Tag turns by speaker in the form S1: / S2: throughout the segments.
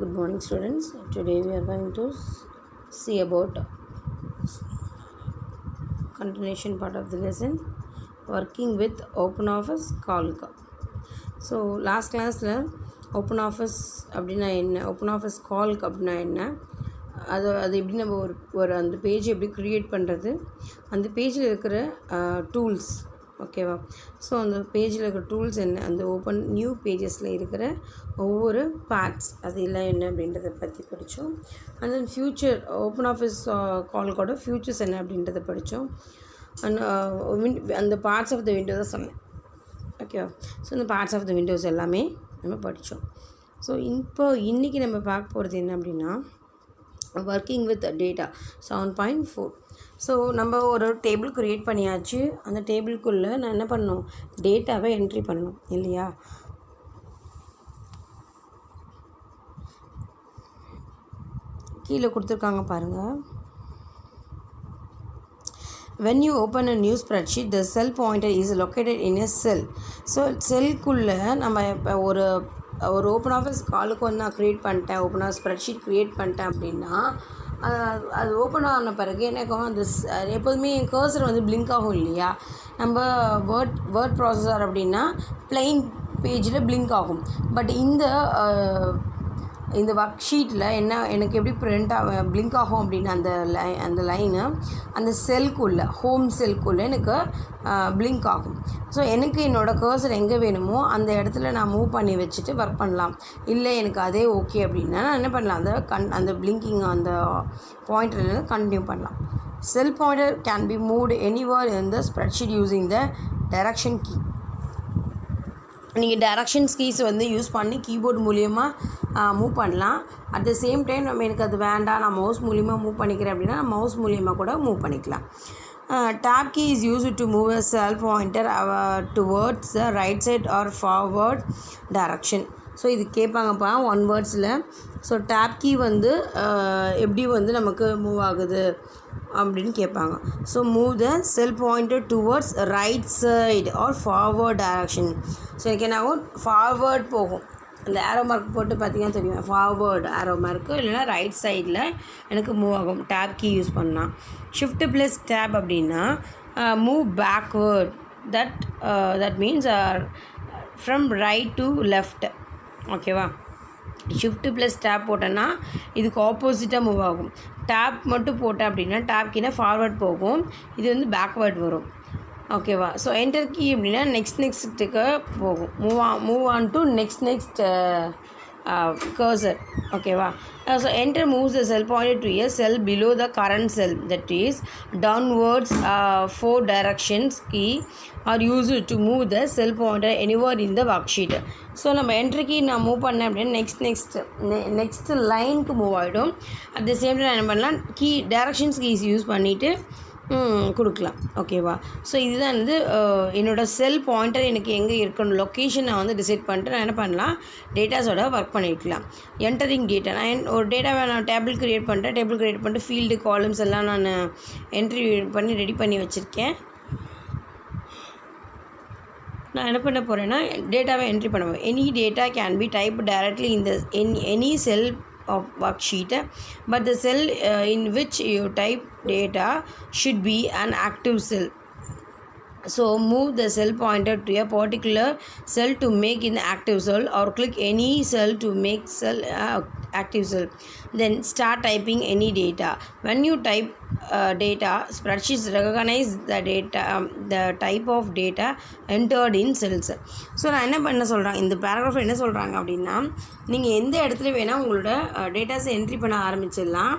S1: Good morning, students. Today we are going to see about continuation part of the lesson, working with OpenOffice Calc. So last classல OpenOffice அப்படின்னா என்ன, OpenOffice Calc அப்படின்னா என்ன, அது எப்படி நம்ம ஒரு அந்த பேஜ் எப்படி க்ரியேட் பண்ணுறது, அந்த பேஜில் இருக்கிற டூல்ஸ், ஓகேவா. ஸோ அந்த பேஜில் இருக்கிற டூல்ஸ் என்ன, அந்த ஓப்பன் நியூ பேஜஸில் இருக்கிற ஒவ்வொரு பார்ட்ஸ் அது எல்லாம் என்ன அப்படின்றத பற்றி படித்தோம். அண்ட் தென் ஃப்யூச்சர் OpenOffice கால்கோட ஃப்யூச்சர்ஸ் என்ன அப்படின்றத படித்தோம். அண்ட் அந்த பார்ட்ஸ் ஆஃப் த விண்டோ தான் சொன்னேன், ஓகேவா. ஸோ இந்த பார்ட்ஸ் ஆஃப் த விண்டோஸ் எல்லாமே நம்ம படித்தோம். ஸோ இன்றைக்கி நம்ம பார்க்க போகிறது என்ன அப்படின்னா, ஒர்க்கிங் வித் டேட்டா 7.4. ஸோ நம்ம ஒரு டேபிள் க்ரியேட் பண்ணியாச்சு. அந்த டேபிளுக்குள்ளே நான் என்ன பண்ணணும், டேட்டாவை என்ட்ரி பண்ணணும் இல்லையா. கீழே கொடுத்துருக்காங்க பாருங்கள். When you open a new spreadsheet, the cell pointer is located in a cell. So செல்குள்ளே நம்ம இப்போ ஒரு OpenOffice காலுக்கு வந்து நான் க்ரியேட் பண்ணிட்டேன், OpenOffice ஸ்ப்ரெட்ஷீட் க்ரியேட் பண்ணிட்டேன் அப்படின்னா அது ஓப்பன் ஆன பிறகு எனக்கு அந்த எப்போதுமே என் கர்சர் வந்து பிளிங்க் ஆகும் இல்லையா. நம்ம வேர்ட் ப்ராசஸர் அப்படின்னா ப்ளைன் பேஜில் பிளிங்க் ஆகும். பட் இந்த ஒர்க் ஷீட்டில் என்ன எனக்கு எப்படி பிளிங்க் ஆகும் அப்படின்னா அந்த லைனு அந்த செல்குள்ளே, ஹோம் செல்குள்ளே எனக்கு பிளிங்க் ஆகும். ஸோ எனக்கு என்னோடய கர்சர் எங்கே வேணுமோ அந்த இடத்துல நான் மூவ் பண்ணி வச்சுட்டு ஒர்க் பண்ணலாம். இல்லை எனக்கு அதே ஓகே அப்படின்னா நான் என்ன பண்ணலாம், அந்த பிளிங்கிங் அந்த பாயிண்டர்லேருந்து கண்டினியூ பண்ணலாம். Cell pointer can be moved anywhere in the spreadsheet using the direction key. நீங்கள் டைரக்ஷன்ஸ் கீஸ் வந்து யூஸ் பண்ணி கீபோர்டு மூலியமாக மூவ் பண்ணலாம். அட் த சேம் டைம் எனக்கு அது வேண்டாம், நான் மவுஸ் மூலியமாக மூவ் பண்ணிக்கிறேன் அப்படின்னா மவுஸ் மூலியமாக கூட மூவ் பண்ணிக்கலாம். Tab key is used to move a cell pointer towards the right side or forward direction. So இது கேட்பாங்கப்பா ஒன் வேர்ட்ஸில். ஸோ டேப் கீ வந்து எப்படி வந்து நமக்கு மூவ் ஆகுது அப்படின்னு கேட்பாங்க. So move the cell pointer towards right side or forward direction. So எனக்கு என்ன ஆகும், ஃபார்வர்ட் போகும். அந்த ஆரோ மார்க் போட்டு பார்த்தீங்கன்னா தெரியும், ஃபார்வர்டு ஆரோ மார்க்கு, இல்லைனா ரைட் சைடில் எனக்கு மூவ் ஆகும் டேப் கீ யூஸ் பண்ணால். ஷிஃப்ட் ப்ளஸ் டேப் அப்படின்னா move backward. That means from right to left, ஓகேவா. ஷிஃப்ட் ப்ளஸ் டேப் போட்டேன்னா இதுக்கு ஆப்போசிட்டாக மூவ் ஆகும். டேப் மட்டும் போட்டேன் அப்படின்னா டேப் கீனா ஃபார்வர்ட் போகும், இது வந்து பேக்வேர்ட் வரும், ஓகேவா. ஸோ என்டர் கீ அப்படின்னா நெக்ஸ்ட்டுக்கு போகும், move on to next cursor, ஓகேவா. So enter moves the cell pointer to a cell below the current cell, that is downwards. 4 directions key are used to move the cell pointer anywhere in the worksheet. So நம்ம entry key நான் move பண்ணேன் அப்படின்னா next லைனுக்கு move ஆகிடும். At the same time என்ன பண்ணலாம், directions keys use பண்ணிவிட்டு கொடுக்கலாம், ஓகேவா. ஸோ இதுதான் வந்து என்னோடய செல் பாயிண்டர் எனக்கு எங்கே இருக்கணும், லொக்கேஷன் நான் வந்து டிசைட் பண்ணிட்டு நான் என்ன பண்ணலாம், டேட்டாஸோட ஒர்க் பண்ணிக்கலாம். என்டரிங் டேட்டா, நான் ஒரு டேட்டாவை நான் டேபிள் க்ரியேட் பண்ணிட்டு ஃபீல்டு காலம்ஸ் எல்லாம் நான் என்ட்ரி பண்ணி ரெடி பண்ணி வச்சுருக்கேன். நான் என்ன பண்ண போகிறேன்னா டேட்டாவை என்ட்ரி பண்ணுவேன். Any data can be type directly in any sell of worksheet, but the cell in which you type data should be an active cell. So move the cell pointer to a particular cell to make in the active cell, or click any cell to make cell active cell. Then start typing any data. When you type data, spreadsheets recognize the data, the type of data entered in cells. So நான் என்ன பண்ண சொல்கிறேன், இந்த paragraph என்ன சொல்கிறாங்க அப்படின்னா, நீங்கள் எந்த இடத்துல வேணால் உங்களோட டேட்டாஸை என்ட்ரி பண்ண ஆரம்பிச்சிடலாம்.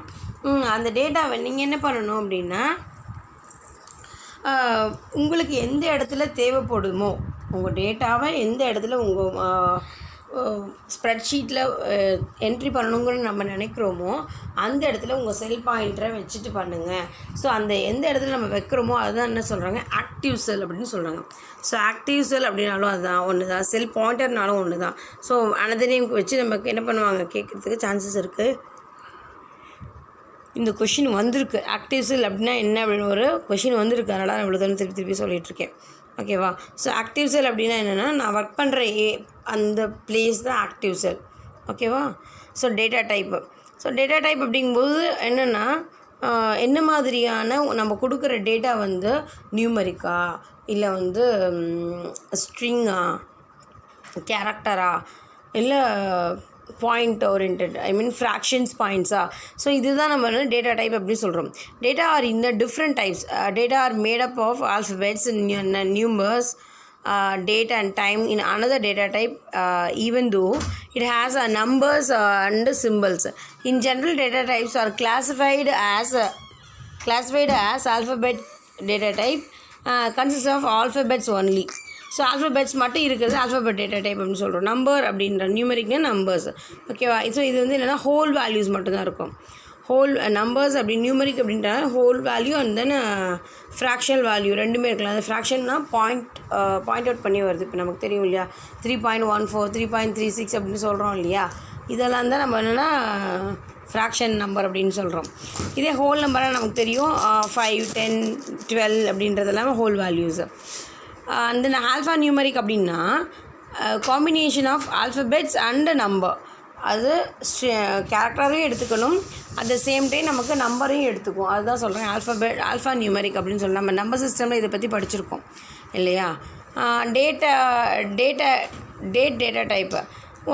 S1: அந்த டேட்டாவை நீங்கள் என்ன பண்ணணும் அப்படின்னா, உங்களுக்கு எந்த இடத்துல தேவைப்படுமோ, உங்கள் டேட்டாவை எந்த இடத்துல உங்கள் ஸ்ப்ரெட்ஷீட்டில் என்ட்ரி பண்ணணுங்கன்னு நம்ம நினைக்கிறோமோ அந்த இடத்துல உங்கள் செல் பாயிண்டரை வச்சுட்டு பண்ணுங்கள். ஸோ அந்த எந்த இடத்துல நம்ம வைக்கிறோமோ அதுதான் என்ன சொல்கிறாங்க, ஆக்டிவ் செல் அப்படின்னு சொல்கிறாங்க. ஸோ ஆக்டிவ் செல் அப்படின்னாலும் அதுதான் ஒன்று தான், செல் பாயிண்டர்னாலும் ஒன்று தான். ஸோ அனதர் நேம் வச்சு நமக்கு என்ன பண்ணுவாங்க கேட்குறதுக்கு சான்சஸ் இருக்குது. இந்த கொஷின் வந்திருக்கு, ஆக்டிவ் செல் அப்படின்னா என்ன அப்படின்னு ஒரு கொஷின் வந்திருக்கு, அதனால் நான் இவ்வளோ திருப்பி சொல்லிகிட்ருக்கேன், ஓகேவா. ஸோ ஆக்டிவ் செல் அப்படின்னா என்னென்னா, நான் ஒர்க் பண்ணுற அந்த பிளேஸ் தான் ஆக்டிவ் செல், ஓகேவா. So data type. So data type அப்படிங்கும்போது என்னென்னா என்ன மாதிரியான நம்ம கொடுக்குற டேட்டா வந்து நியூமரிக்கா இல்லை வந்து ஸ்ட்ரிங்கா கேரக்டரா இல்லை பாயிண்ட் ஓரியன்ட் ஃப்ராக்ஷன்ஸ் பாயிண்ட்ஸா. ஸோ இதுதான் நம்ம வந்து டேட்டா டைப் அப்படி சொல்கிறோம். Data are in the different types. Data are made up of alphabets, numbers, date and time in another data type, even though it has numbers and symbols. In general, data types are classified as alphabet data type, consists of alphabets only. So alphabets மட்டும் இருக்கிறது alphabet data type அப்படின்னு சொல்கிறோம். Number அப்படின்ற நியூமரிக்னா numbers, ஓகேவா. So இது வந்து என்னென்னா whole values மட்டும்தான் இருக்கும். ஹோல் நம்பர்ஸ் அப்படி நியூமரிக் அப்படின்ற whole value and then fractional value ரெண்டுமே இருக்கலாம். அந்த ஃப்ராக்ஷன்னா பாயிண்ட் அவுட் பண்ணி வருது. இப்போ நமக்கு தெரியும் இல்லையா, 3.14 3.36 அப்படின்னு சொல்கிறோம் இல்லையா. இதெல்லாம் தான் நம்ம என்னென்னா ஃப்ராக்ஷன் நம்பர் அப்படின்னு சொல்கிறோம். இதே ஹோல் நம்பராக நமக்கு தெரியும் 5 10 12 அப்படின்றது எல்லாமே ஹோல் வேல்யூஸு. அந்த ஆல்ஃபா நியூமரிக் அப்படின்னா combination of alphabets and number. அது கேரக்டரையும் எடுத்துக்கணும், அட் த சேம் டைம் நமக்கு நம்பரையும் எடுத்துக்கும். அதுதான் சொல்கிறேன் ஆல்ஃபா நியூமரிக் அப்படின்னு சொல்லலாம். நம்ம நம்பர் சிஸ்டமில் இதை பற்றி படிச்சிருக்கோம் இல்லையா. டேட்டா டைப்பு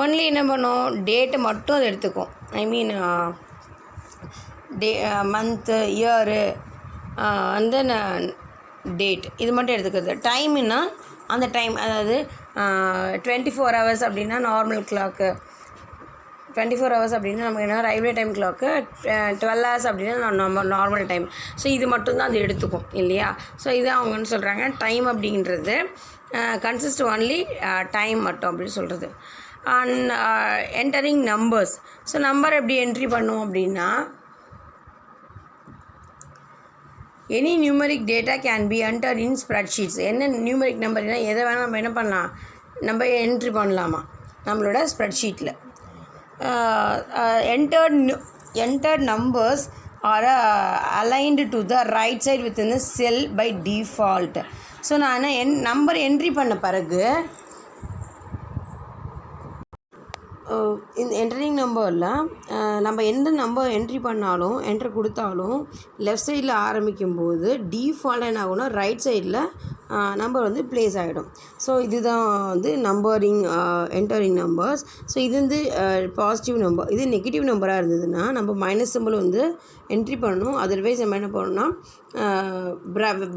S1: ஒன்லி என்ன பண்ணும், டேட்டை மட்டும் அது எடுத்துக்கும். Month, year, and then date, இது மட்டும் எடுத்துக்கிறது. டைம்னா அந்த டைம், அதாவது 24 hours அப்படின்னா நார்மல் கிளாக்கு, 24 hours அப்படின்னா நமக்கு என்ன ரயில்வே டைம் கிளாக்கு, 12 hours அப்படின்னா நம்ம நார்மல் டைம். ஸோ இது மட்டும்தான் அது எடுத்துக்கும் இல்லையா. ஸோ இதை அவங்க என்ன சொல்கிறாங்க, டைம் அப்படின்றது கன்சிஸ்ட் ஒன்லி டைம் மட்டும் அப்படின்னு சொல்கிறது. And entering numbers. So number எப்படி என்ட்ரி பண்ணுவோம் அப்படின்னா, any numeric data can be enter in spreadsheets. என்ன நியூமரிக் நம்பர்னா எதை வேணால் நம்ம என்ன பண்ணலாம், நம்ம என்ட்ரி பண்ணலாமா நம்மளோட ஸ்ப்ரெட்ஷீட்டில். entered numbers are aligned to the right side within the cell by default. So நான் நம்பர் என்ட்ரி பண்ண பிறகு இந்த என்டரிங் நம்பரில் நம்ம எந்த நம்பர் என்ட்ரி பண்ணாலும் என்ட்ரு கொடுத்தாலும் லெஃப்ட் சைடில் ஆரம்பிக்கும்போது டீஃபால்ட்டாக என்ன ஆகும்னா ரைட் சைடில் நம்பர் வந்து ப்ளேஸ் ஆகிடும். ஸோ இதுதான் வந்து நம்பரிங், என்டரிங் நம்பர்ஸ். ஸோ இது வந்து பாசிட்டிவ் நம்பர். இது நெகட்டிவ் நம்பராக இருந்ததுன்னா நம்ம மைனஸ் சிம்பிள் வந்து என்ட்ரி பண்ணணும். அதர்வைஸ் நம்ம என்ன பண்ணணும்னா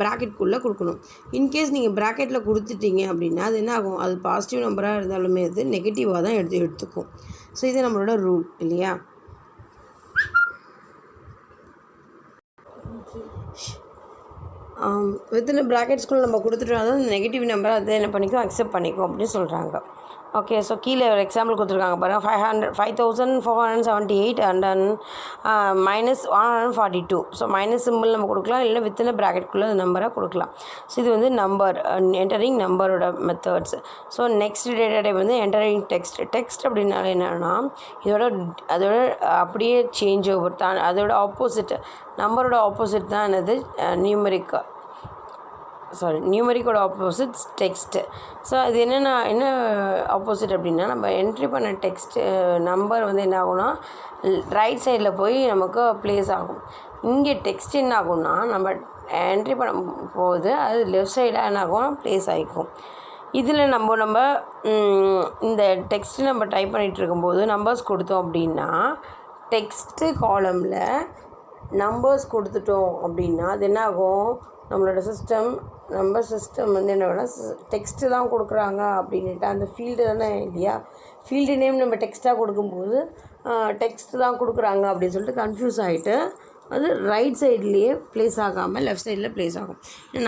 S1: ப்ராக்கெட்குள்ளே கொடுக்கணும். இன்கேஸ் நீங்கள் ப்ராக்கெட்டில் கொடுத்துட்டீங்க அப்படின்னா அது என்ன ஆகும், அது பாசிட்டிவ் நம்பராக இருந்தாலுமே அது நெகட்டிவாக தான் எடுத்துக்கும். ஸோ இது நம்மளோட ரூல் இல்லையா. வித்தின் ப்ராக்கெட்ஸ்குள்ளே நம்ம கொடுத்துட்டோம், அதாவது நெகட்டிவ் நம்பரை அதை என்ன பண்ணிக்கும், அக்செப்ட் பண்ணிக்கும் அப்படின்னு சொல்கிறாங்க. ஓகே. ஸோ கீழே ஒரு எக்ஸாம்பிள் கொடுத்துருக்காங்க பாருங்கள், 5478 and then -142. So minus simple நம்ம கொடுக்கலாம், இல்லை வித்தின் ப்ராக்கெட்குள்ளே அந்த நம்பரை கொடுக்கலாம். ஸோ இது வந்து நம்பர் என்டரிங் நம்பரோட methods. So next data type வந்து என்டரிங் டெக்ஸ்ட் அப்படின்னால என்னென்னா அதோட அப்படியே சேஞ்ச் ஓவர் தான், அதோட ஆப்போசிட் நம்பரோட ஆப்போசிட் தான் என்னது நியூமரிக்கோட ஆப்போசிட் டெக்ஸ்ட்டு. ஸோ அது என்ன ஆப்போசிட் அப்படின்னா, நம்ம என்ட்ரி பண்ண டெக்ஸ்ட்டு நம்பர் வந்து என்ன ஆகும்னா ரைட் சைடில் போய் நமக்கு ப்ளேஸ் ஆகும். இங்கே டெக்ஸ்ட் என்ன ஆகும்னா நம்ம என்ட்ரி பண்ணும் போது அது லெஃப்ட் சைடாக என்ன ஆகும், ப்ளேஸ் ஆகிக்கும். இதில் நம்ம இந்த டெக்ஸ்ட்டு நம்ம டைப் பண்ணிகிட்டு இருக்கும்போது நம்பர்ஸ் கொடுத்தோம் அப்படின்னா டெக்ஸ்ட்டு காலமில் நம்பர்ஸ் கொடுத்துட்டோம் அப்படின்னா அது என்ன ஆகும், நம்மளோட சிஸ்டம் வந்து என்ன வேணால் டெக்ஸ்ட்டு தான் கொடுக்குறாங்க அப்படின்ட்டு அந்த ஃபீல்டு தானே இல்லையா, ஃபீல்டு நேம் நம்ம டெக்ஸ்ட்டாக கொடுக்கும்போது டெக்ஸ்ட்டு தான் கொடுக்குறாங்க அப்படின்னு சொல்லிட்டு கன்ஃபியூஸ் ஆகிட்டு அது ரைட் சைட்லேயே ப்ளேஸ் ஆகாமல் லெஃப்ட் சைடில் ப்ளேஸ் ஆகும்.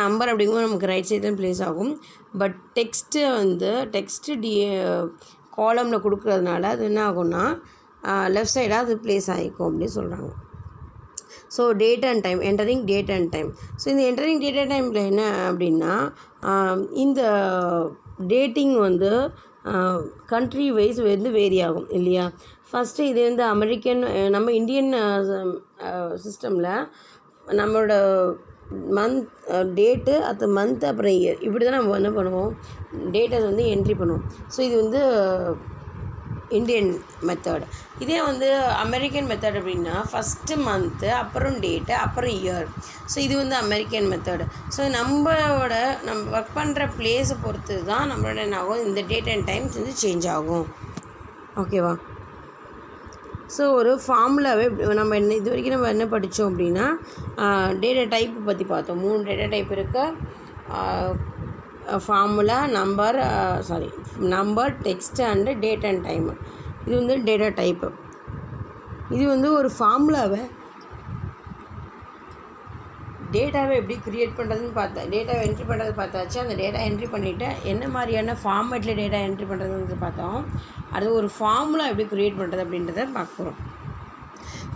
S1: நம்பர் அப்படிங்கும்போது நமக்கு ரைட் சைடில் ப்ளேஸ் ஆகும். பட் டெக்ஸ்ட்டு வந்து காலமில் கொடுக்குறதுனால அது என்ன ஆகும்னா லெஃப்ட் சைடாக அது ப்ளேஸ் ஆகிக்கும் அப்படின்னு சொல்கிறாங்க. So date and time, entering date and time. So இந்த என்டரிங் டேட் அண்ட் டைமில் என்ன அப்படின்னா இந்த டேட்டிங் வந்து கண்ட்ரி வைஸ் வந்து வேரி ஆகும் இல்லையா. ஃபஸ்ட்டு இது வந்து நம்ம இந்தியன் சிஸ்டமில் நம்மளோட மந்த் டேட்டு அது மந்த் அப்புறம் இயர் இப்படி தான் நம்ம என்ன பண்ணுவோம், டேட்டை வந்து என்ட்ரி பண்ணுவோம். ஸோ இது வந்து இந்தியன் மெத்தட். இதே வந்து அமெரிக்கன் மெத்தட் அப்படின்னா ஃபஸ்ட்டு மந்த்து, அப்புறம் டேட்டு, அப்புறம் இயர். ஸோ இது வந்து அமெரிக்கன் மெத்தடு. ஸோ நம்ம ஒர்க் பண்ணுற பிளேஸை பொறுத்து தான் நம்மளோட என்ன ஆகும், இந்த டேட் அண்ட் டைம்ஸ் வந்து சேஞ்ச் ஆகும். ஓகேவா? ஸோ ஒரு ஃபார்முலாவே நம்ம இது வரைக்கும் நம்ம என்ன படித்தோம் அப்படின்னா, டேட்டா டைப் பற்றி பார்த்தோம். 3 டேட்டா டைப் இருக்குது. Formula, number, text and date and time. இது வந்து டேட்டா டைப்பு. இது வந்து ஒரு ஃபார்முலாவை டேட்டாவை எப்படி க்ரியேட் பண்ணுறதுன்னு பார்த்தேன். டேட்டாவை என்ட்ரி பண்ணுறது பார்த்தாச்சு. அந்த டேட்டா என்ட்ரி பண்ணிவிட்டு என்ன மாதிரியான ஃபார்மேட்டில் டேட்டா என்ட்ரி பண்ணுறதுன்னு பார்த்தோம். அது ஒரு ஃபார்முலா எப்படி க்ரியேட் பண்ணுறது அப்படின்றத பார்க்க போகிறோம்.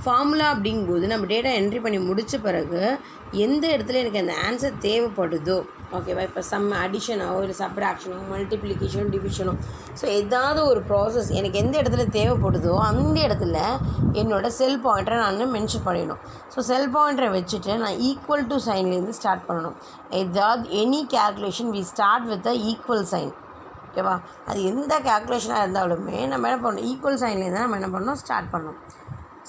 S1: ஃபார்முலா அப்படிங்கும்போது நம்ம டேட்டா என்ட்ரி பண்ணி முடித்த பிறகு எந்த இடத்துல எனக்கு அந்த ஆன்சர் தேவைப்படுதோ, ஓகேவா, இப்போ சம் அடிஷனோ இல்லை சப்ராக்ஷனோ மல்டிப்ளிகேஷனோ டிவிஷனோ, ஸோ ஏதாவது ஒரு ப்ராசஸ் எனக்கு எந்த இடத்துல தேவைப்படுதோ அந்த இடத்துல என்னோடய செல் பாயிண்டரை நான் மென்ஷன் பண்ணிடணும். ஸோ செல் பாயிண்டரை வச்சுட்டு நான் ஈக்குவல் டு சைன்லேருந்து ஸ்டார்ட் பண்ணணும். ஏதாவது any calculation we start with a equal sign. ஓகேவா? அது எந்த கேல்குலேஷனாக இருந்தாலுமே நம்ம என்ன பண்ணணும், ஈக்குவல் சைன்லேருந்து நம்ம என்ன பண்ணணும், ஸ்டார்ட் பண்ணணும்.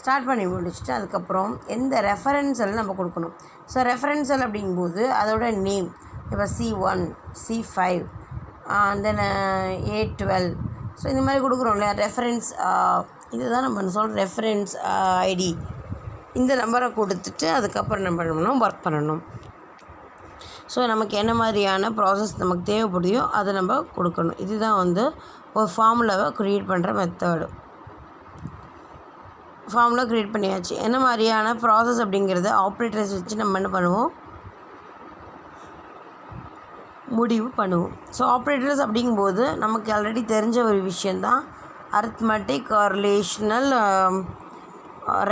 S1: ஸ்டார்ட் பண்ணி முடிச்சுட்டு அதுக்கப்புறம் எந்த ரெஃபரன்ஸில் நம்ம கொடுக்கணும். ஸோ ரெஃபரன்ஸில் அப்படிங்கும்போது அதோட நேம், இப்போ C1, C5, தென் A12, ஸோ இந்த மாதிரி கொடுக்குறோம் இல்லையா ரெஃபரன்ஸ். இதுதான் நம்ம சொல்கிற ரெஃபரன்ஸ் ஐடி. இந்த நம்பரை கொடுத்துட்டு அதுக்கப்புறம் நம்ம பண்ணணும், ஒர்க் பண்ணணும். ஸோ நமக்கு என்ன மாதிரியான ப்ராசஸ் நமக்கு தேவைப்படுதோ அதை நம்ம கொடுக்கணும். இதுதான் வந்து ஒரு ஃபார்முலாவை க்ரியேட் பண்ணுற மெத்தடு. ஃபார்முலா க்ரியேட் பண்ணியாச்சு. என்ன மாதிரியான ப்ராசஸ் அப்படிங்கிறத ஆப்ரேட்டர்ஸ் வச்சு நம்ம என்ன பண்ணுவோம், முடிவு பண்ணுவோம். ஸோ ஆப்ரேட்டர்ஸ் அப்படிங்கும்போது நமக்கு ஆல்ரெடி தெரிஞ்ச ஒரு விஷயந்தான். Arithmetic, relational,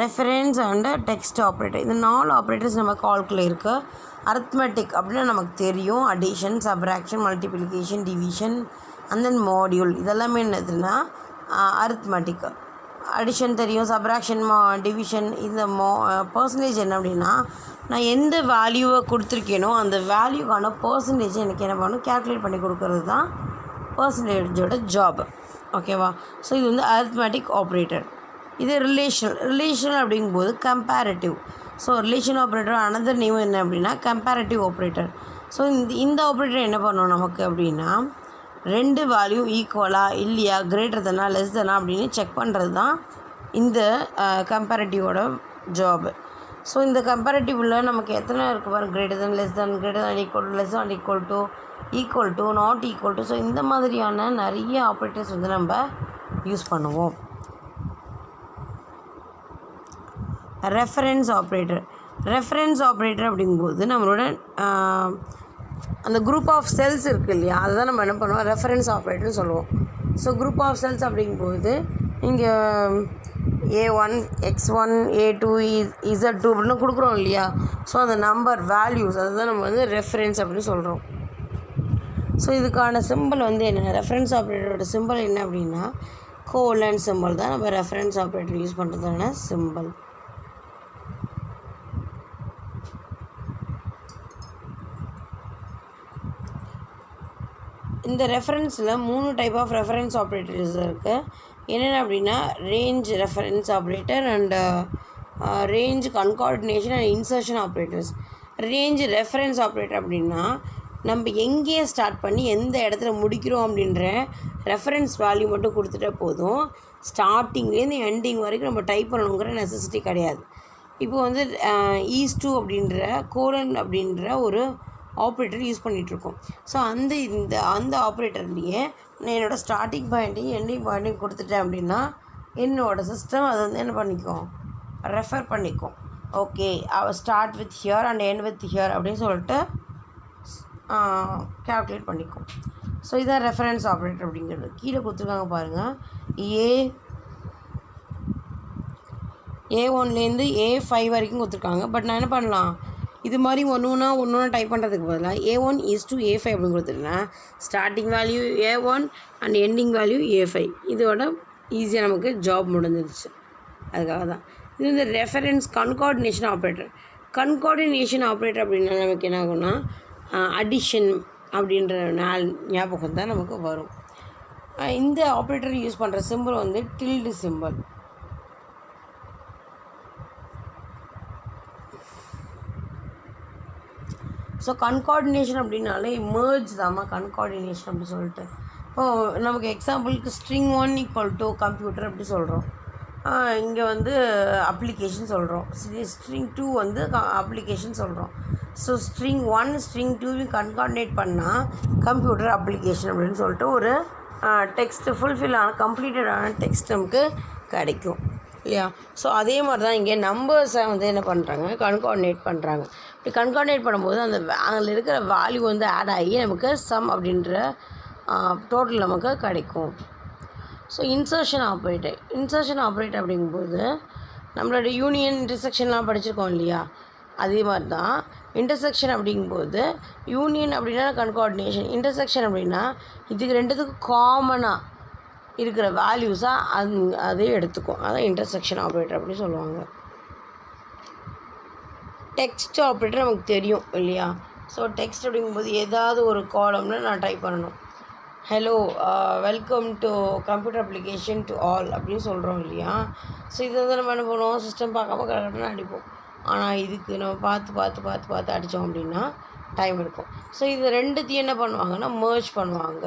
S1: reference and text operator. இந்த 4 ஆப்ரேட்டர்ஸ் நம்ம கால்குல இருக்குது. அரித்மெட்டிக் அப்படின்னா நமக்கு தெரியும், addition, subtraction, multiplication, division and then module. இதெல்லாமே என்னதுன்னா அரித்மெட்டிக். அடிஷன் தெரியும், சப்ராக்ஷன், டிவிஷன். இந்த பர்சன்டேஜ் என்ன அப்படின்னா நான் எந்த வேல்யூவை கொடுத்துருக்கேனோ அந்த வேல்யூக்கான பர்சன்டேஜ் எனக்கு என்ன பண்ணணும், கேல்குலேட் பண்ணி கொடுக்கறது தான் பர்சன்டேஜோட ஜாப். ஓகேவா? ஸோ இது வந்து அரித்மெட்டிக் ஆப்ரேட்டர். இது ரிலேஷனல் அப்படிங்கும்போது comparative. So relation operator another name என்ன அப்படின்னா கம்பேரிட்டிவ் ஆப்ரேட்டர். ஸோ இந்த ஆப்ரேட்டர் என்ன பண்ணணும் நமக்கு அப்படின்னா 2 வேல்யூ ஈக்குவலாக இல்லையா, கிரேட்டர் தானா லெஸ் தானா அப்படின்னு செக் பண்ணுறது தான் இந்த கம்பேரிட்டிவோட ஜாபு. ஸோ இந்த கம்பேரிட்டிவில் நமக்கு எத்தனை இருக்குது பாருங்கள், greater than, less than, greater than equal to, less than equal to, not equal to. So இந்த மாதிரியான நிறைய ஆப்ரேட்டர்ஸ் வந்து நம்ம யூஸ் பண்ணுவோம். ரெஃபரன்ஸ் ஆப்ரேட்டர் அப்படிங்கும்போது நம்மளோட அந்த குரூப் ஆஃப் செல்ஸ் இருக்குது இல்லையா, அதுதான் நம்ம என்ன பண்ணுவோம், ரெஃபரன்ஸ் ஆப்ரேட்டர்னு சொல்லுவோம். ஸோ குரூப் ஆஃப் செல்ஸ் அப்படிங்கும்போது இங்கே A1, X1, A2, Z2 அப்படின்னு கொடுக்குறோம் இல்லையா. ஸோ அந்த நம்பர் வேல்யூஸ் அதுதான் நம்ம வந்து ரெஃபரன்ஸ் அப்படின்னு சொல்கிறோம். ஸோ இதுக்கான சிம்பிள் வந்து என்ன, ரெஃபரன்ஸ் ஆப்ரேட்டரோட சிம்பிள் என்ன அப்படின்னா கோலன் சிம்பிள் தான் நம்ம ரெஃபரன்ஸ் ஆப்ரேட்டர் யூஸ் பண்ணுறதான சிம்பிள். இந்த ரெஃபரன்ஸில் 3 டைப் ஆஃப் ரெஃபரன்ஸ் ஆப்ரேட்டர்ஸ் இருக்குது. என்னென்ன அப்படின்னா range reference operator and range concatenation and insertion operators. Range reference operator அப்படின்னா நம்ம எங்கேயே ஸ்டார்ட் பண்ணி எந்த இடத்துல முடிக்கிறோம் அப்படின்ற ரெஃபரன்ஸ் வேல்யூ மட்டும் கொடுத்துட்டா போதும். ஸ்டார்டிங்லேருந்து எண்டிங் வரைக்கும் நம்ம டைப் பண்ணணுங்கிற நெசசிட்டி கிடையாது. இப்போ வந்து ஈஸ்2 அப்படின்ற கோலன் அப்படின்ற ஒரு ஆப்ரேட்டர் யூஸ் பண்ணிகிட்ருக்கோம். ஸோ அந்த ஆப்ரேட்டர்லேயே நான் என்னோடய ஸ்டார்டிங் பாயிண்ட்டையும் எண்டிங் பாயிண்ட்டையும் கொடுத்துட்டேன் அப்படின்னா என்னோடய சிஸ்டம் அதை வந்து என்ன பண்ணிக்கும், ரெஃபர் பண்ணிக்கும். Okay, start with here and end with here அப்படின்னு சொல்லிட்டு கேல்குலேட் பண்ணிக்கும். ஸோ இதான் ரெஃபரன்ஸ் ஆப்ரேட்டர் அப்படிங்கிறது. கீழே கொடுத்துருக்காங்க பாருங்கள், A1லேருந்து A5 வரைக்கும் கொடுத்துருக்காங்க. பட் நான் என்ன பண்ணலாம், இது மாதிரி ஒன்று டைப் பண்ணுறதுக்கு பதிலாக A1 is to A5 அப்படின்னு கொடுத்துருந்தேன். Starting value A1 and ending value A5. இதோட ஈஸியாக நமக்கு ஜாப் முடிஞ்சிருச்சு. அதுக்காக தான் இது வந்து reference concatenation operator. Concatenation operator அப்படின்னா நமக்கு என்ன ஆகும்னா அடிஷன் அப்படின்ற ஞாபகம் தான் நமக்கு வரும். இந்த ஆப்ரேட்டர் யூஸ் பண்ணுற சிம்பிள் வந்து டில்டு சிம்பிள். ஸோ கன்கார்டினேஷன் அப்படின்னாலே merge தாம்மா கன்கார்டினேஷன் அப்படி சொல்லிட்டு. இப்போது நமக்கு எக்ஸாம்பிளுக்கு string 1 = கம்ப்யூட்டர் அப்படி சொல்கிறோம். இங்கே வந்து அப்ளிகேஷன் சொல்கிறோம். string 2 வந்து அப்ளிகேஷன் சொல்கிறோம். ஸோ string 1 string 2 கன்கார்டினேட் பண்ணால் கம்ப்யூட்டர் அப்ளிகேஷன் அப்படின்னு சொல்லிட்டு ஒரு டெக்ஸ்ட்டு ஃபுல்ஃபில் ஆன கம்ப்ளீட்டடான டெக்ஸ்ட் நமக்கு கிடைக்கும் இல்லையா. ஸோ அதே மாதிரி தான் இங்கே நம்பர்ஸை வந்து என்ன பண்ணுறாங்க, கன்கார்டினேட் பண்ணுறாங்க. இப்படி கன்கார்டினேட் பண்ணும்போது அதில் இருக்கிற வேல்யூ வந்து ஆட் ஆகி நமக்கு சம் அப்படின்ற டோட்டல் நமக்கு கிடைக்கும். ஸோ இன்சர்ஷன் ஆப்ரேட்டர் அப்படிங்கும்போது நம்மளோட யூனியன் இன்டர்செக்ஷன்லாம் படிச்சிருக்கோம் இல்லையா, அதே மாதிரி தான் இன்டர்செக்ஷன் அப்படிங்கும்போது யூனியன் அப்படின்னா கன்கார்டினேஷன், இன்டர்செக்ஷன் அப்படின்னா இதுக்கு ரெண்டுத்துக்கும் காமனாக இருக்கிற வேல்யூஸாக அதே எடுத்துக்கும். அதான் இன்டர்செக்ஷன் ஆப்ரேட்டர் அப்படின்னு சொல்லுவாங்க. டெக்ஸ்ட் ஆப்ரேட்டர் நமக்கு தெரியும் இல்லையா. ஸோ டெக்ஸ்ட் அப்படிங்கும்போது ஏதாவது ஒரு காலமில் நான் டைப் பண்ணணும். Hello welcome to computer application to all அப்படின்னு சொல்கிறோம் இல்லையா. ஸோ இதை வந்து நம்ம என்ன பண்ணுவோம், சிஸ்டம் பார்க்காம கரெக்டாக அடிப்போம். ஆனால் இதுக்கு நம்ம பார்த்து அடித்தோம் அப்படின்னா டைம் எடுக்கும். ஸோ இது ரெண்டுத்தையும் என்ன பண்ணுவாங்கன்னா merge பண்ணுவாங்க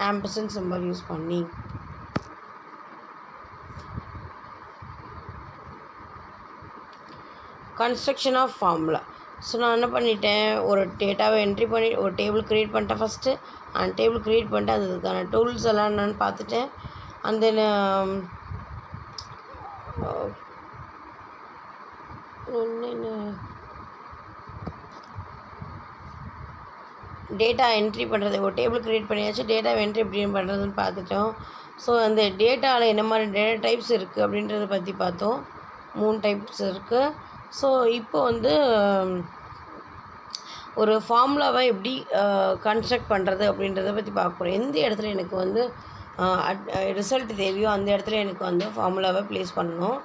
S1: ஆம்பர்சன்ட் சிம்பல் யூஸ் பண்ணி. Construction of formula. ஸோ நான் என்ன பண்ணிட்டேன், ஒரு டேட்டாவை என்ட்ரி பண்ணி ஒரு டேபிள் க்ரியேட் பண்ணிட்டேன். ஃபஸ்ட்டு அந்த டேபிள் க்ரியேட் பண்ணிட்டு அதுக்கான டூல்ஸ் எல்லாம் என்னென்னு பார்த்துட்டேன். அந்த டேட்டா என்ட்ரி பண்ணுறது, ஒரு டேபிள் க்ரியேட் பண்ணியாச்சு, டேட்டாவை என்ட்ரி எப்படி பண்ணுறதுன்னு பார்த்துட்டோம். ஸோ அந்த டேட்டாவில் என்ன மாதிரி டேட்டா டைப்ஸ் இருக்குது அப்படின்றத பற்றி பார்த்தோம். 3 டைப்ஸ் இருக்குது. ஸோ இப்போ வந்து ஒரு ஃபார்முலாவை எப்படி கன்ஸ்ட்ரக்ட் பண்ணுறது அப்படின்றத பற்றி பார்க்க போகிறோம். எந்த இடத்துல எனக்கு வந்து ரிசல்ட் தேவையோ அந்த இடத்துல எனக்கு வந்து ஃபார்முலாவை ப்ளேஸ் பண்ணணும்.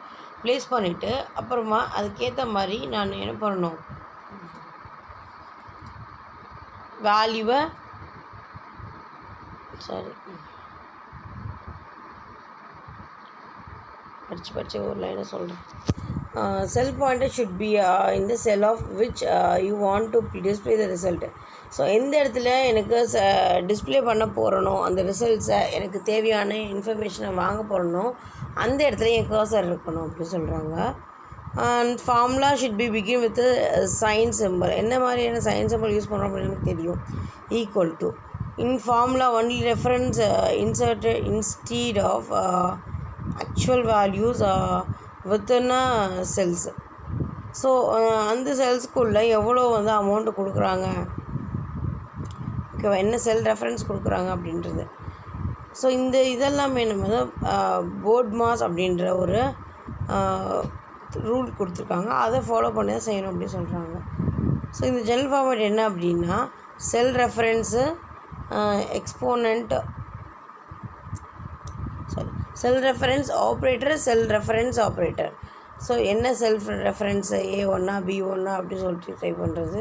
S1: ப்ளேஸ் பண்ணிவிட்டு அப்புறமா அதுக்கேற்ற மாதிரி நான் என்ன பண்ணணும், வேல்யூவை படித்து ஒரு லைனை சொல்கிறேன். Cell pointer should be in the cell of which you want to display the result. So எந்த இடத்துல எனக்கு டிஸ்பிளே பண்ண போகிறனோ அந்த ரிசல்ட்ஸை எனக்கு தேவையான இன்ஃபர்மேஷனை வாங்க போகிறனோ அந்த இடத்துல என் கர்சர் இருக்கணும் அப்படின்னு சொல்கிறாங்க. And formula should be begin with sign simple. என்ன மாதிரியான சைன் சிம்பிள் யூஸ் பண்ணுறோம் அப்படின்னு எனக்கு தெரியும். Equal to in formula only reference inserted instead of actual values within cells. So அந்த செல்ஸ்க்குள்ளே எவ்வளோ வந்து அமௌண்ட்டு கொடுக்குறாங்க, ஓகேவா, என்ன செல் ரெஃபரன்ஸ் கொடுக்குறாங்க அப்படின்றது. ஸோ இந்த இதெல்லாமே நம்ம வந்து போர்ட் மாஸ் அப்படின்ற ஒரு ரூல் கொடுத்துருக்காங்க, அதை ஃபாலோ பண்ணி தான் செய்யணும் அப்படின்னு சொல்கிறாங்க. ஸோ இந்த ஜெனரல் ஃபார்மேட் என்ன அப்படின்னா cell reference exponent cell reference operator. So என்ன செல்ஃப் ரெஃபரன்ஸு A1 B1 அப்படி சொல்லிட்டு ட்ரை பண்ணுறது.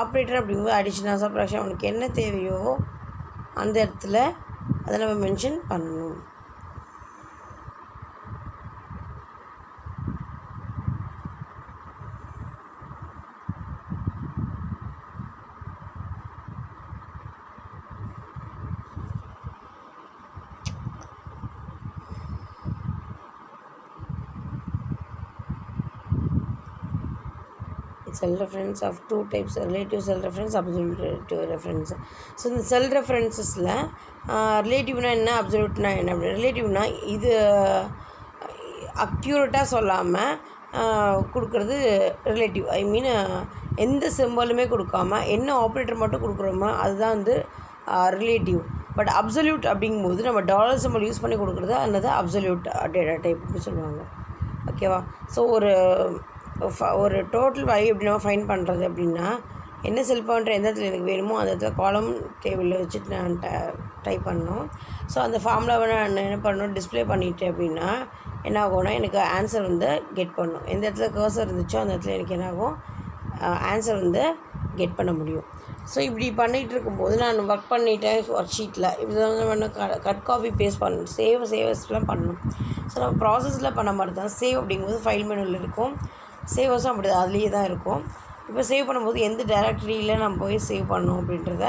S1: ஆப்ரேட்டர் அப்படிங்கும்போது அடிஷனாக சப்ராக்ஷன் அவனுக்கு என்ன தேவையோ அந்த இடத்துல அதை நம்ம மென்ஷன் பண்ணணும். Cell reference of 2 types, relative cell reference, absolute reference. So இந்த செல் ரெஃபரன்ஸஸில் ரிலேட்டிவ்னா என்ன, அப்சல்யூட்னா என்ன அப்படி. ரிலேட்டிவ்னா இது அக்யூரேட்டாக சொல்லாமல் கொடுக்குறது ரிலேட்டிவ். ஐ மீன் எந்த சிம்பலுமே கொடுக்காம என்ன ஆப்ரேட்டர் மட்டும் கொடுக்குறோமோ அதுதான் வந்து ரிலேட்டிவ். பட் அப்சல்யூட் அப்படிங்கும்போது நம்ம டாலர் சிம்பல் யூஸ் பண்ணி கொடுக்குறது அல்லது அப்சல்யூட் டேட்டா டைப் அப்படி சொல்லுவாங்க. ஓகேவா. ஸோ ஒரு டோட்டல் வேல்யூ எப்படி நம்ம ஃபைண்ட் பண்ணுறது அப்படின்னா என்ன செல் பாயிண்டர் எந்த இடத்துல எனக்கு வேணுமோ அந்த இடத்துல காலம் டேபிளில் வச்சுட்டு நான் டைப் பண்ணணும். ஸோ அந்த ஃபார்முலாவை நான் என்ன பண்ணணும், டிஸ்பிளே பண்ணிட்டேன் அப்படின்னா என்ன ஆகும்னா எனக்கு ஆன்சர் வந்து கெட் பண்ணணும். எந்த இடத்துல கர்சர் இருந்துச்சோ அந்த இடத்துல எனக்கு என்ன ஆகும், ஆன்சர் வந்து கெட் பண்ண முடியும். ஸோ இப்படி பண்ணிகிட்டு இருக்கும்போது நான் ஒர்க் பண்ணிட்டேன் ஒர்க் ஷீட்டில் இப்படி தான் கட் காப்பி பேஸ்ட் பண்ணணும், சேவஸ்லாம் பண்ணணும். ஸோ நம்ம ப்ராசஸில் பண்ண மாதிரி தான் சேவ் அப்படிங்கும்போது ஃபைல் மெனுவில் இருக்கும், சேவஸும் அப்படி தான் அதுலேயே தான் இருக்கும். இப்போ சேவ் பண்ணும்போது எந்த டைரக்டரியில் நம்ம போய் சேவ் பண்ணணும் அப்படின்றத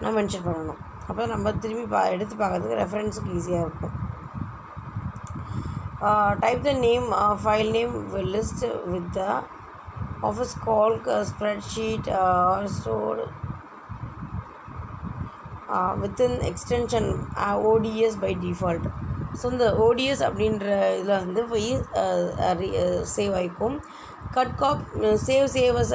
S1: நான் மென்ஷன் பண்ணணும். அப்போ நம்ம திரும்பி எடுத்து பார்க்கறதுக்கு ரெஃபரன்ஸுக்கு ஈஸியாக இருக்கும். Type the name, file name will list with the office call spreadsheet or stored within extension ODS by default. So இந்த ODS அப்படின்ற இதில் வந்து போய் சேவ் ஆகிக்கும். சேவஸ்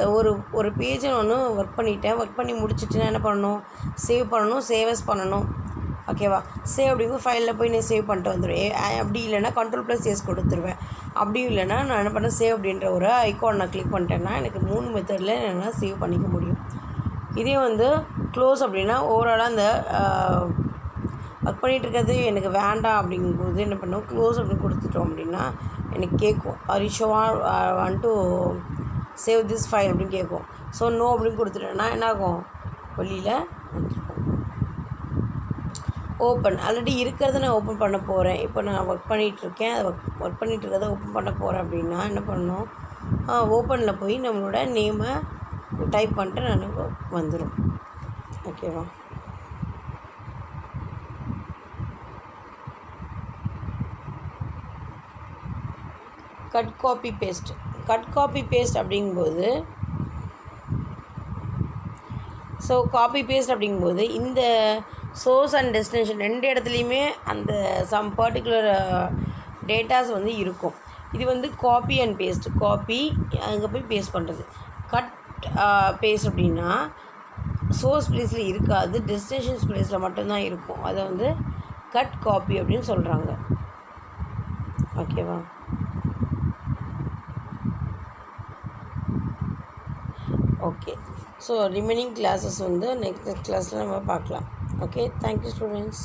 S1: ஒரு பேஜை ஒன்று ஒர்க் பண்ணி முடிச்சுட்டு என்ன பண்ணணும், சேவ் பண்ணணும், சேவஸ் பண்ணணும். ஓகேவா? சேவ் அப்படிங்கும்போது ஃபைலில் போய் நான் சேவ் பண்ணிட்டு வந்துடுவேன். அப்படி இல்லைன்னா Ctrl+S கொடுத்துருவேன். அப்படியும் இல்லைன்னா நான் என்ன பண்ணேன், சேவ் அப்படின்ற ஒரு ஐக்கான் நான் கிளிக் பண்ணிட்டேன்னா எனக்கு 3 மெத்தடில் என்னால் சேவ் பண்ணிக்க முடியும். இதே வந்து க்ளோஸ் அப்படின்னா ஓவராலாக அந்த ஒர்க் பண்ணிகிட்டு இருக்கிறது எனக்கு வேண்டாம் அப்படிங்கும்போது என்ன பண்ணுவோம், க்ளோஸ் அப்படின்னு கொடுத்துட்டோம் அப்படின்னா எனக்கு கேட்கும், want to save this file அப்படின்னு கேட்கும். ஸோ நோ அப்படின்னு கொடுத்துட்டேன்னா என்ன ஆகும், வெளியில் வந்துருக்கும். ஓப்பன் ஆல்ரெடி இருக்கிறத நான் ஓப்பன் பண்ண போகிறேன். இப்போ நான் ஒர்க் பண்ணிகிட்ருக்கேன், அதை ஒர்க் பண்ணிகிட்டு இருக்கிறத ஓப்பன் பண்ண போகிறேன் அப்படின்னா என்ன பண்ணணும், ஓப்பனில் போய் நம்மளோட நேமை டைப் பண்ணிட்டு எனக்கு வந்துடும். ஓகேவா? கட் காப்பி பேஸ்ட் அப்படிங்கும்போது ஸோ காப்பி பேஸ்ட் அப்படிங்கும்போது இந்த சோர்ஸ் அண்ட் டெஸ்டினேஷன் 2 இடத்துலையுமே அந்த சம் பர்டிகுலர் டேட்டாஸ் வந்து இருக்கும். இது வந்து காப்பி அண்ட் பேஸ்ட், காப்பி அங்கே போய் பேஸ்ட் பண்ணுறது. கட் பேஸ்ட் அப்படின்னா சோர்ஸ் ப்ளேஸில் இருக்காது, டெஸ்டினேஷன்ஸ் ப்ளேஸில் மட்டும்தான் இருக்கும். அதை வந்து கட் காப்பி அப்படின்னு சொல்கிறாங்க. ஓகேவா? ஓகே, ஸோ ரிமைனிங் கிளாஸஸ் வந்து நெக்ஸ்ட் கிளாஸில் நம்ம பார்க்கலாம். Okay, thank you students.